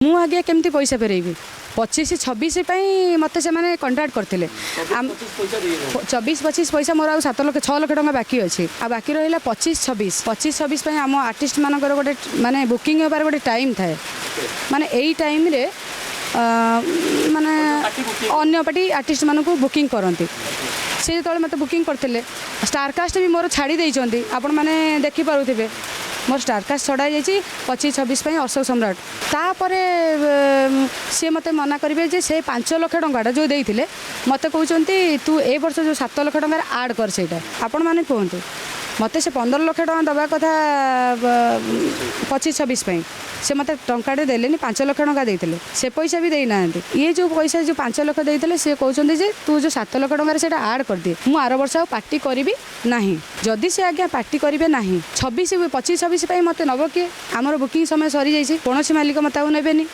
मु आगे केमती पैसा फेरेबी 25-26 मत से कंट्राक्ट करते 24-25 पैसा मोर आ 7 लाख 6 लाख टका बाकी अच्छी आ बाकी रहा 25-26 आम आर्टिस्ट मान गोटे माने बुकिंग होबार गोटे टाइम थाए माने यही टाइम रे माने अन्य पार्टी आर्टिस्ट मान बुकिंग करती से जो मत बुकिंग करते स्टारकास्ट भी मोर छाड़ी देती आपण मैंने देखिपे मोर स्टारकास्ट छड़ा जाइए 25-26 अशोक सम्राट तापर सी मत मना करेंगे जे से 5 लाख टंका जो देते मत कहते तू ए वर्ष जो 7 लाख टंकार आड कर से आपण मैंने कहतु मत से 15 लाख टका दवा कथा 25-26 से मत टंकाटे देले 5 लाख टका देते से पैसा भी देना ये जो पैसा जो 5 लाख देते सी कहते जे तू जो 7 लाख टंकार से आड कर दिए मु आर वर्ष पार्टी करी ना जदि से आज्ञा पार्टी करेंगे ना 25-25 मत नब किए आमर बुकिंग समय सरी जाइए कौन मालिक मत आउ नेबेनी